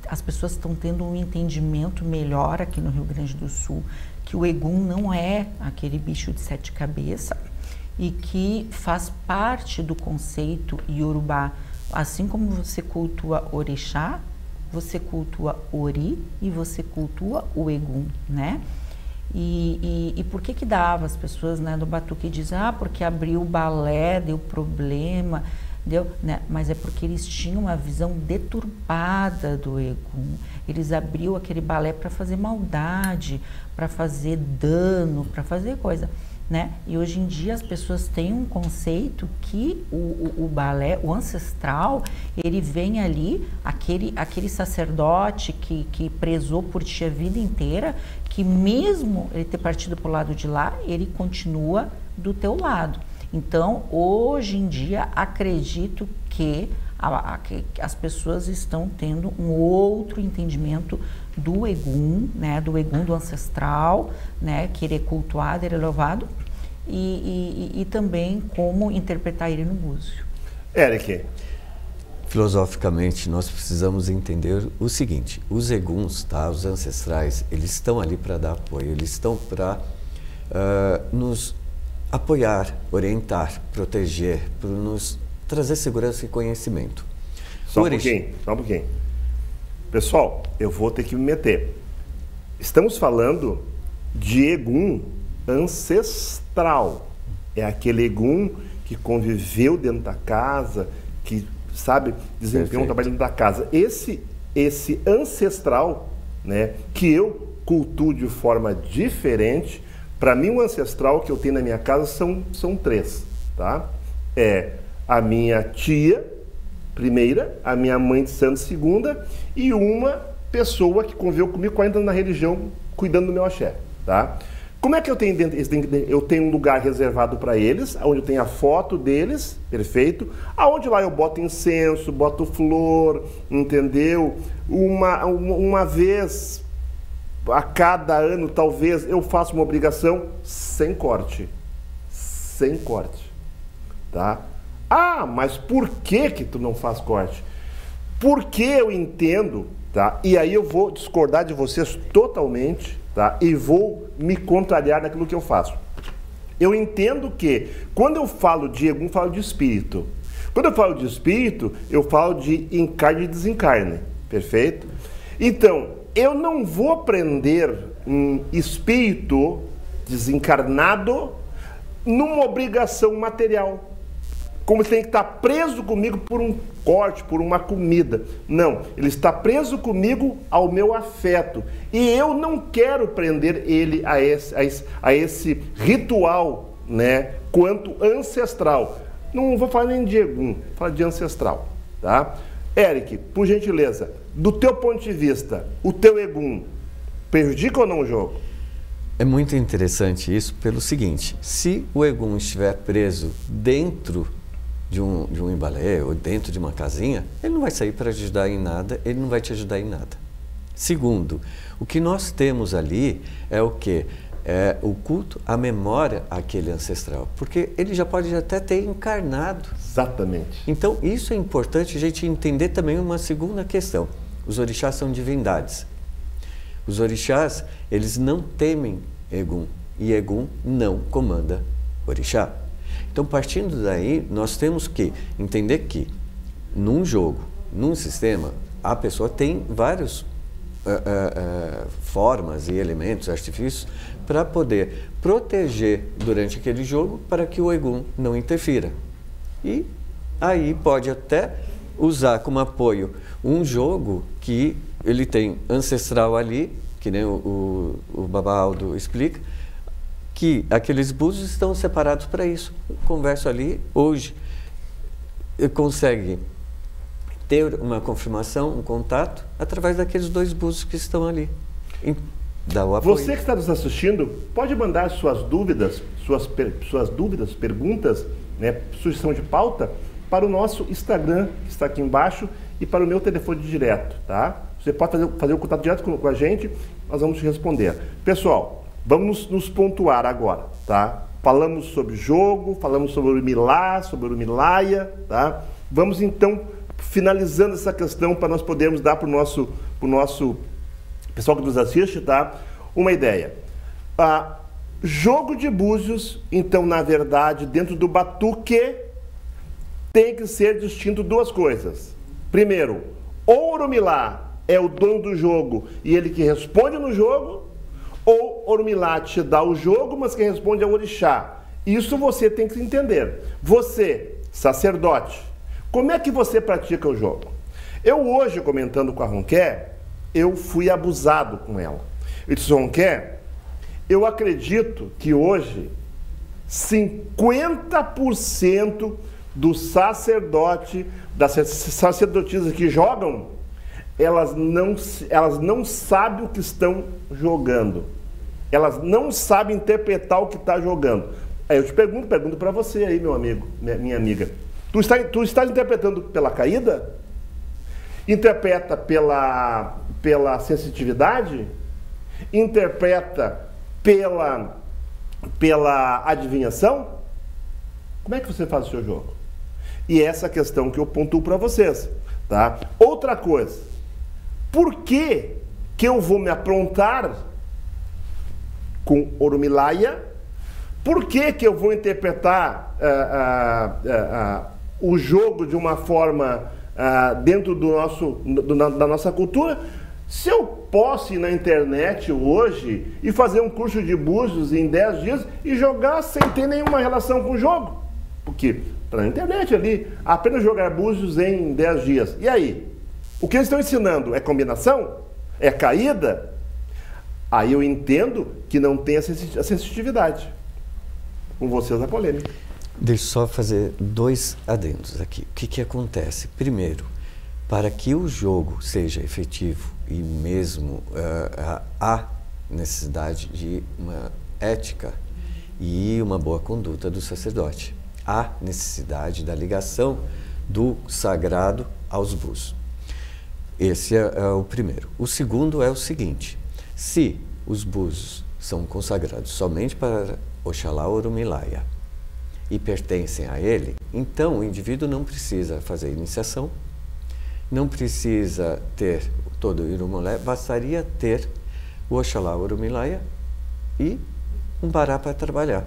as pessoas estão tendo um entendimento melhor aqui no Rio Grande do Sul, que o Egum não é aquele bicho de 7 cabeças e que faz parte do conceito Yorubá. Assim como você cultua Orixá, você cultua Ori e você cultua o Egum, né? E por que dava as pessoas, né, do Batuque dizem, porque abriu o balé, deu problema, né? Mas é porque eles tinham uma visão deturpada do Egum. Eles abriu aquele balé para fazer maldade, para fazer dano, para fazer coisa, né? E hoje em dia as pessoas têm um conceito que o balé, o ancestral, ele vem ali, aquele sacerdote que prezou por ti a vida inteira, que mesmo ele ter partido para o lado de lá, ele continua do teu lado. Então, hoje em dia, acredito que as pessoas estão tendo um outro entendimento do Egum, né, do Egum do ancestral, né, que ele é cultuado, ele é louvado, e também como interpretar ele no búzio. Eric. Filosoficamente, nós precisamos entender o seguinte: os Eguns, tá, os ancestrais, eles estão ali para dar apoio, eles estão para nos apoiar, orientar, proteger, para nos trazer segurança e conhecimento. Só um pouquinho. Pessoal, eu vou ter que me meter. Estamos falando de Egum ancestral. É aquele Egum que conviveu dentro da casa, que, sabe, desempenhou um trabalho dentro da casa. Esse ancestral, né, que eu cultuo de forma diferente. Para mim, o ancestral que eu tenho na minha casa são 3, tá? É a minha tia, primeira, a minha mãe de santo, segunda, e uma pessoa que conviveu comigo 40 anos na religião, cuidando do meu axé, tá? Como é que eu tenho eu tenho um lugar reservado para eles, onde eu tenho a foto deles, perfeito, aonde lá eu boto incenso, boto flor, entendeu? Uma vez a cada ano, talvez, eu faço uma obrigação sem corte, tá? Mas por que tu não faz corte? Porque eu entendo, tá? E aí eu vou discordar de vocês totalmente, tá? E vou me contrariar naquilo que eu faço. Eu entendo que, quando eu falo de Egum, eu falo de espírito. Quando eu falo de espírito, eu falo de encarne e desencarne, perfeito? Então, eu não vou prender um espírito desencarnado numa obrigação material, como ele tem que estar preso comigo por um corte, por uma comida. Não, ele está preso comigo ao meu afeto. E eu não quero prender ele a esse ritual, né, quanto ancestral. Não vou falar nem de Egum, vou falar de ancestral, tá? Eric, por gentileza, do teu ponto de vista, o teu Egum prejudica ou não o jogo? É muito interessante isso pelo seguinte: se o Egum estiver preso dentro de um imbalé ou dentro de uma casinha, ele não vai sair para ajudar em nada, ele não vai te ajudar em nada. Segundo, o que nós temos ali é o quê? É o culto à memória àquele ancestral, porque ele já pode até ter encarnado. Exatamente. Então, isso é importante a gente entender também uma segunda questão. Os orixás são divindades. Os orixás, eles não temem Egum, e Egum não comanda orixá. Então, partindo daí, nós temos que entender que, num jogo, num sistema, a pessoa tem várias formas e elementos, artifícios, para poder proteger durante aquele jogo para que o Egum não interfira. E aí pode até usar como apoio um jogo que ele tem ancestral ali, que nem o Baba Aldo explica, que aqueles búzios estão separados para isso. Converso ali hoje, consegue ter uma confirmação, um contato, através daqueles 2 búzios que estão ali. Dá o apoio. Você que está nos assistindo, pode mandar suas dúvidas, perguntas, né, sugestão de pauta, para o nosso Instagram, que está aqui embaixo, e para o meu telefone direto, tá? Você pode fazer o contato direto com a gente, nós vamos te responder. Pessoal, Vamos nos pontuar agora, tá? Falamos sobre jogo, falamos sobre Orumilá, sobre Orumilaia, tá? Vamos então finalizando essa questão para nós podermos dar para o nosso pessoal que nos assiste, tá? Uma ideia. Jogo de búzios, então, na verdade, dentro do batuque, tem que ser distinto duas coisas. Primeiro, ou Orumilá é o dono do jogo e ele que responde no jogo, ou Orumilá te dá o jogo, mas quem responde é o orixá. Isso você tem que entender. Você, sacerdote, como é que você pratica o jogo? Eu hoje, comentando com a Ronquer, eu fui abusado com ela. Eu disse, Ronquer, eu acredito que hoje 50% dos sacerdotes, das sacerdotisas que jogam, elas não sabem o que estão jogando. Elas não sabem interpretar o que está jogando. Aí eu te pergunto para você aí, meu amigo, minha amiga. Tu está interpretando pela caída? Interpreta pela sensitividade? Interpreta pela adivinhação? Como é que você faz o seu jogo? E essa questão que eu pontuo para vocês, tá? Outra coisa, por que eu vou me aprontar com Orumilaia? Por que eu vou interpretar o jogo de uma forma dentro da nossa cultura? Se eu posso ir na internet hoje e fazer um curso de búzios em 10 dias e jogar sem ter nenhuma relação com o jogo? Porque tá na internet ali, apenas jogar búzios em 10 dias. E aí? O que eles estão ensinando é combinação? É caída? Aí eu entendo que não tem a sensitividade. Com vocês a polêmica. Deixa eu só fazer 2 adendos aqui. O que acontece? Primeiro, para que o jogo seja efetivo e mesmo há necessidade de uma ética e uma boa conduta do sacerdote. Há necessidade da ligação do sagrado aos búzios. Esse é o primeiro. O segundo é o seguinte: se os búzios são consagrados somente para Oxalá Orumilaia e pertencem a ele, então o indivíduo não precisa fazer iniciação, não precisa ter todo o Irumolé, bastaria ter o Oxalá Orumilaia e um bará para trabalhar,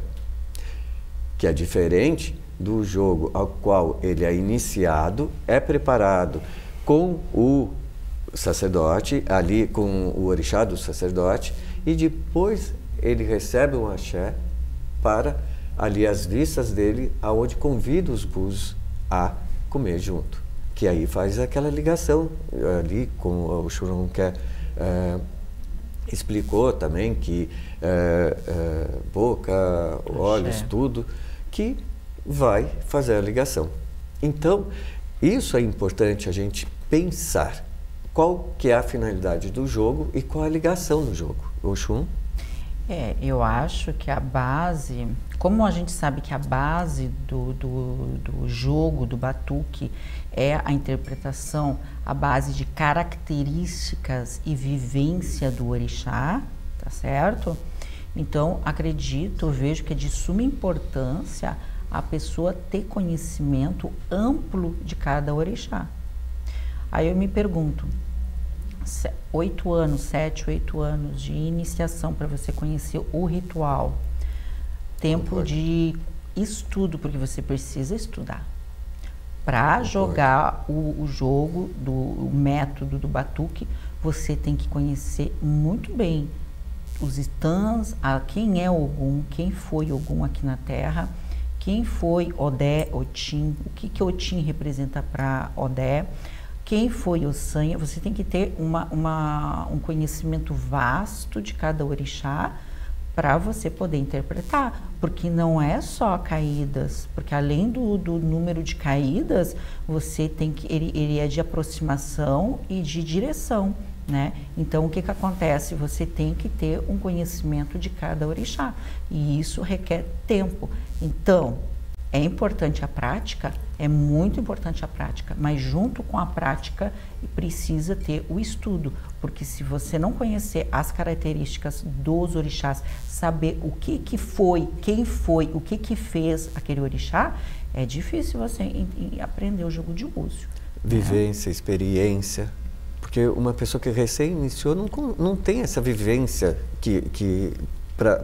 que é diferente do jogo ao qual ele é iniciado, é preparado com o sacerdote, ali com o orixá do sacerdote, e depois ele recebe um axé para ali as vistas dele, aonde convida os búzios a comer junto. Que aí faz aquela ligação ali, como o Xuronquer explicou também, que boca, olhos, tudo, que vai fazer a ligação. Então, isso é importante a gente pensar. Qual que é a finalidade do jogo e qual a ligação do jogo? Oxum? Eu acho que a base, como a gente sabe que a base do jogo, do batuque, é a interpretação, a base de características e vivência do orixá, tá certo? Então, vejo que é de suma importância a pessoa ter conhecimento amplo de cada orixá. Aí eu me pergunto, 8 anos, 7, 8 anos de iniciação para você conhecer o ritual, tempo de estudo, porque você precisa estudar. Para jogar o jogo, o método do batuque, você tem que conhecer muito bem os stands, quem é Ogum, quem foi Ogum aqui na Terra, quem foi Odé, Otim, o que Otim representa para Odé, quem foi Ossanha. Você tem que ter um conhecimento vasto de cada orixá para você poder interpretar, porque não é só caídas, porque além do número de caídas, você tem que, ele é de aproximação e de direção, né? Então, o que acontece? Você tem que ter um conhecimento de cada orixá, e isso requer tempo. Então, É importante a prática, é muito importante a prática, mas junto com a prática precisa ter o estudo, porque se você não conhecer as características dos orixás, saber o que foi, quem foi, o que fez aquele orixá, é difícil você aprender o jogo de búzio. Vivência, experiência, porque uma pessoa que recém iniciou não tem essa vivência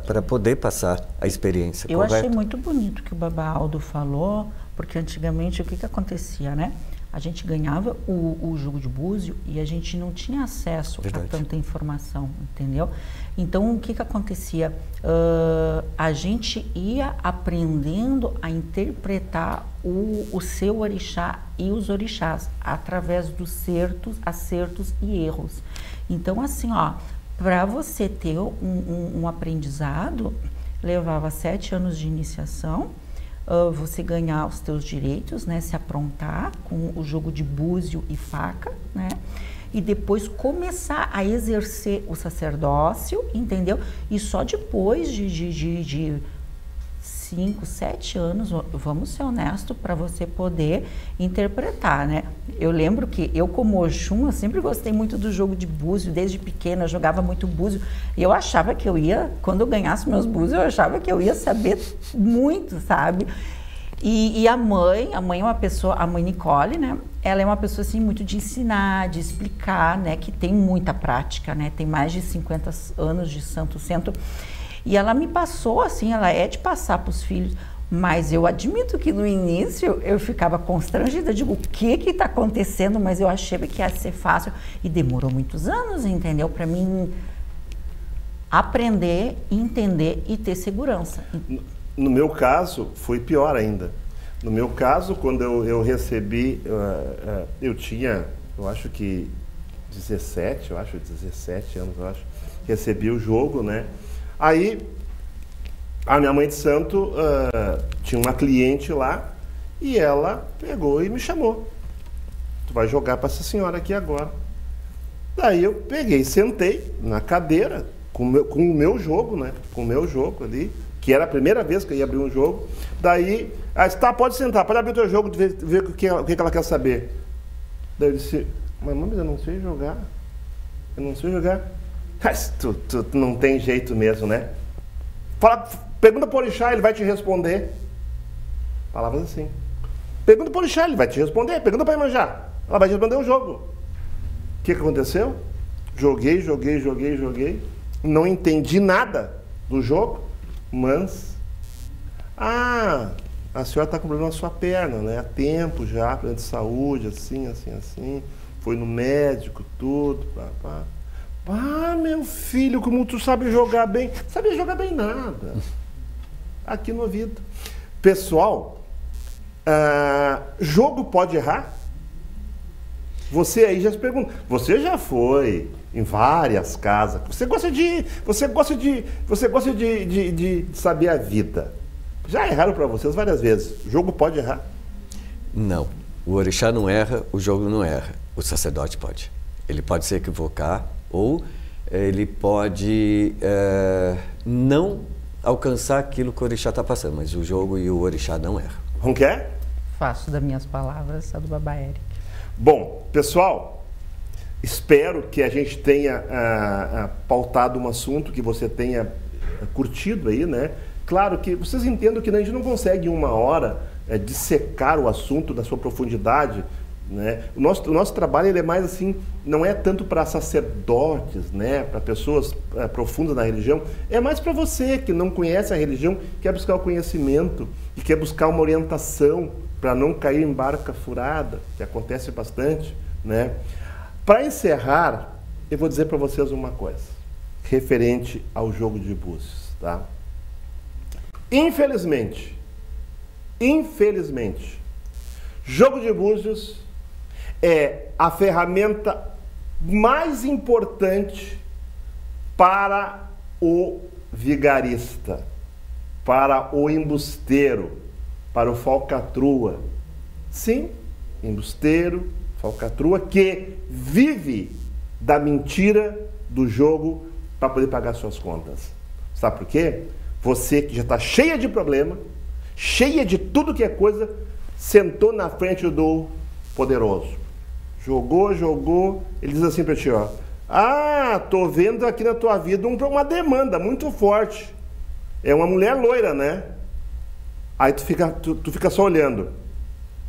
para poder passar a experiência, Eu correto? achei muito bonito que o Baba Aldo falou, porque antigamente o que acontecia, né? A gente ganhava o jogo de búzio e a gente não tinha acesso a tanta informação, entendeu? Então, o que acontecia? A gente ia aprendendo a interpretar o seu orixá e os orixás através dos acertos e erros. Então, assim, ó, para você ter um aprendizado, levava 7 anos de iniciação, você ganhar os teus direitos, né, se aprontar com o jogo de búzio e faca, né, e depois começar a exercer o sacerdócio, entendeu? E só depois de 5, 7 anos, vamos ser honestos, para você poder interpretar, né? Eu lembro que eu, como Oxum, eu sempre gostei muito do jogo de búzio, desde pequena eu jogava muito búzio, e eu achava que eu ia, quando eu ganhasse meus búzios, eu achava que eu ia saber muito, sabe? E a mãe é uma pessoa, a mãe Nicole, né? Ela é uma pessoa, assim, muito de ensinar, de explicar, né? Que tem muita prática, né? Tem mais de 50 anos de Santo Centro. E ela me passou, assim, ela é de passar para os filhos, mas eu admito que no início eu ficava constrangida, digo, o que está acontecendo? Mas eu achei que ia ser fácil e demorou muitos anos, entendeu? Para mim aprender, entender e ter segurança. No meu caso, foi pior ainda. No meu caso, quando eu recebi, eu tinha, eu acho que 17 anos, eu acho, recebi o jogo, né? Aí, a minha mãe de santo tinha uma cliente lá e ela pegou e me chamou. Tu vai jogar para essa senhora aqui agora. Daí eu peguei, sentei na cadeira com o meu jogo, né? Com o meu jogo ali, que era a primeira vez que eu ia abrir um jogo. Daí, tá, pode sentar, pode abrir o teu jogo, ver o que ela quer saber. Daí eu disse, mas eu não sei jogar. Eu não sei jogar. Mas tu não tem jeito mesmo, né? Pergunta pro orixá, ele vai te responder. Palavras assim. Pergunta pro orixá, ele vai te responder. Pergunta pra Iemanjá, ela vai te responder o jogo. O que aconteceu? Joguei. Não entendi nada do jogo, mas... a senhora está com problema na sua perna, né? Há tempo já, problema de saúde, assim. Foi no médico, tudo, papá. Meu filho, como tu sabe jogar bem. Não sabia jogar bem nada. Aqui no ouvido. Pessoal, jogo pode errar? Você aí já se pergunta. Você já foi em várias casas. Você gosta de saber a vida. Já erraram para vocês várias vezes. Jogo pode errar? Não. O orixá não erra, o jogo não erra. O sacerdote pode. Ele pode se equivocar, ou ele pode não alcançar aquilo que o orixá está passando, mas o jogo e o orixá não erram. Como que é? Faço das minhas palavras a do Baba Eric. Bom, pessoal, espero que a gente tenha pautado um assunto que você tenha curtido aí, né? Claro que vocês entendam que a gente não consegue em 1 hora dissecar o assunto da sua profundidade, né? O nosso trabalho ele é mais assim, não é tanto para sacerdotes, né? Para pessoas profundas na religião, é mais para você que não conhece a religião, quer buscar o conhecimento e quer buscar uma orientação para não cair em barca furada, que acontece bastante, né? Para encerrar, eu vou dizer para vocês uma coisa referente ao jogo de búzios, tá? Infelizmente, jogo de búzios é a ferramenta mais importante para o vigarista, para o embusteiro, para o falcatrua. Sim, embusteiro, falcatrua, que vive da mentira do jogo para poder pagar suas contas. Sabe por quê? Você que já está cheia de problema, cheia de tudo que é coisa, sentou na frente do poderoso. Jogou, ele diz assim para ti, ó, ah, tô vendo aqui na tua vida uma demanda muito forte. É uma mulher loira, né? Aí tu fica só olhando.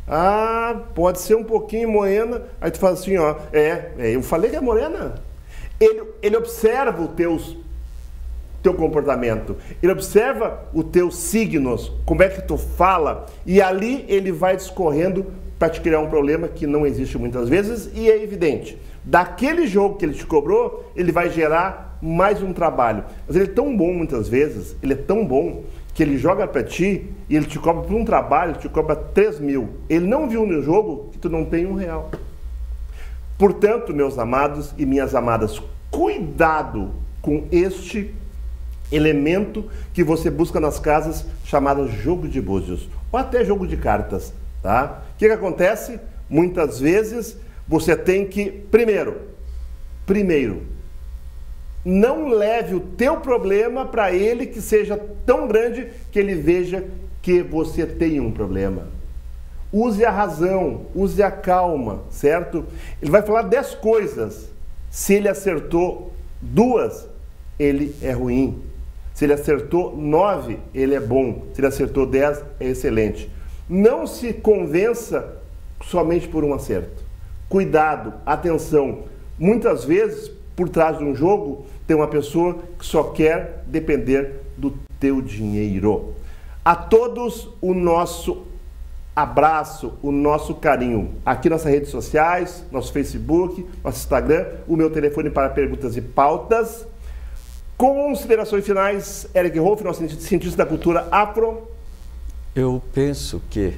Ah, pode ser um pouquinho morena. Aí tu fala assim, ó, eu falei que é morena. Ele observa o teu comportamento, ele observa os teus signos, como é que tu fala, e ali ele vai discorrendo para te criar um problema que não existe muitas vezes, e é evidente. Daquele jogo que ele te cobrou, ele vai gerar mais um trabalho. Mas ele é tão bom muitas vezes, ele é tão bom, que ele joga para ti e ele te cobra por um trabalho, te cobra 3 mil. Ele não viu no jogo que tu não tem R$1. Portanto, meus amados e minhas amadas, cuidado com este elemento que você busca nas casas chamado jogo de búzios, ou até jogo de cartas, tá? O que acontece? Muitas vezes você tem que, primeiro, não leve o teu problema para ele que seja tão grande que ele veja que você tem um problema. Use a razão, use a calma, certo? Ele vai falar 10 coisas. Se ele acertou 2, ele é ruim. Se ele acertou 9, ele é bom. Se ele acertou 10, é excelente. Não se convença somente por um acerto. Cuidado, atenção. Muitas vezes, por trás de um jogo, tem uma pessoa que só quer depender do teu dinheiro. A todos o nosso abraço, o nosso carinho. Aqui nas redes sociais, nosso Facebook, nosso Instagram, o meu telefone para perguntas e pautas. Considerações finais, Eric Rolf, nosso cientista da cultura afro. Eu penso que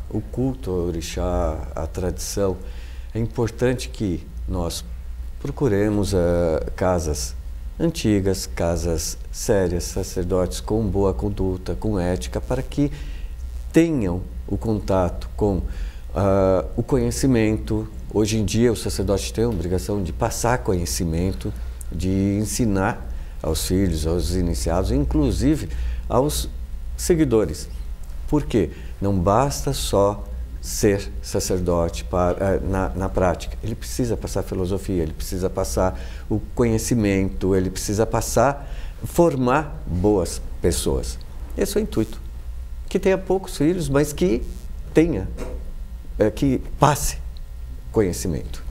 o culto ao orixá, a tradição, é importante que nós procuremos casas antigas, casas sérias, sacerdotes com boa conduta, com ética, para que tenham o contato com o conhecimento. Hoje em dia o sacerdote tem a obrigação de passar conhecimento, de ensinar aos filhos, aos iniciados, inclusive aos seguidores. Por quê? Não basta só ser sacerdote na prática. Ele precisa passar filosofia, ele precisa passar o conhecimento, ele precisa formar boas pessoas. Esse é o intuito. Que tenha poucos filhos, mas que passe conhecimento.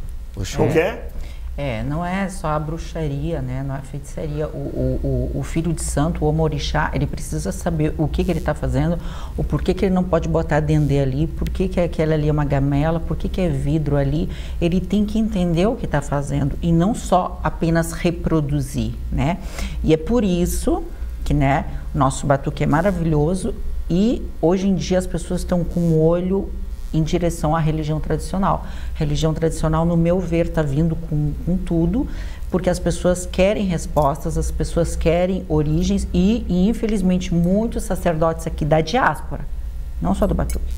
Não é só a bruxaria, né? Não é a feitiçaria. O filho de santo, o omorixá, ele precisa saber o que ele está fazendo, o porquê que ele não pode botar dendê ali, por que aquela ali é uma gamela, por que é vidro ali. Ele tem que entender o que está fazendo e não só apenas reproduzir, né? E é por isso que, né, nosso batuque é maravilhoso e hoje em dia as pessoas estão com o olho em direção à religião tradicional. A religião tradicional, no meu ver, está vindo com tudo, porque as pessoas querem respostas, as pessoas querem origens e infelizmente, muitos sacerdotes aqui da diáspora, não só do batuque,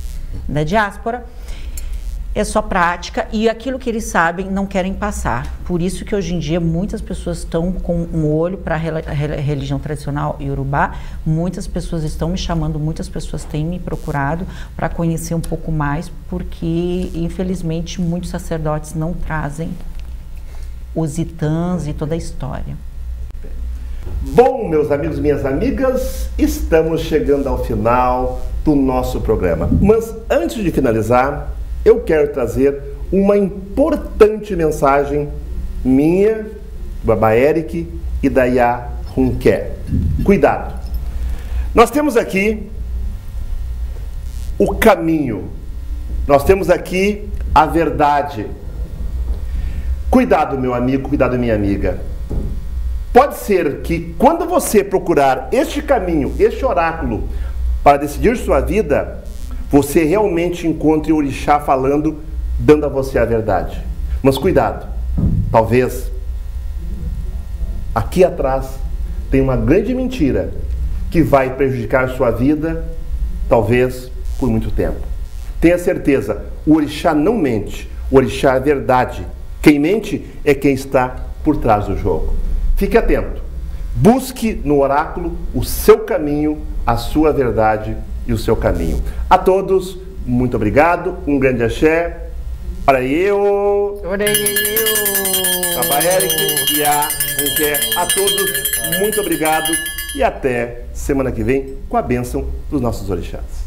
da diáspora, é só prática e aquilo que eles sabem não querem passar. Por isso que hoje em dia muitas pessoas estão com um olho para a religião tradicional iorubá, muitas pessoas estão me chamando, muitas pessoas têm me procurado para conhecer um pouco mais, porque infelizmente muitos sacerdotes não trazem os itãs e toda a história. Bom, meus amigos e minhas amigas, estamos chegando ao final do nosso programa. Mas antes de finalizar, eu quero trazer uma importante mensagem minha, do Baba Eric e da Yá Runké. Cuidado! Nós temos aqui o caminho, nós temos aqui a verdade. Cuidado, meu amigo, cuidado, minha amiga. Pode ser que quando você procurar este caminho, este oráculo, para decidir sua vida, você realmente encontre o orixá falando, dando a você a verdade. Mas cuidado, talvez aqui atrás tem uma grande mentira que vai prejudicar sua vida, talvez por muito tempo. Tenha certeza, o orixá não mente, o orixá é verdade. Quem mente é quem está por trás do jogo. Fique atento, busque no oráculo o seu caminho a sua verdade e o seu caminho. A todos, muito obrigado, um grande axé. Para eu, Eric e a todos, muito obrigado e até semana que vem com a bênção dos nossos orixás.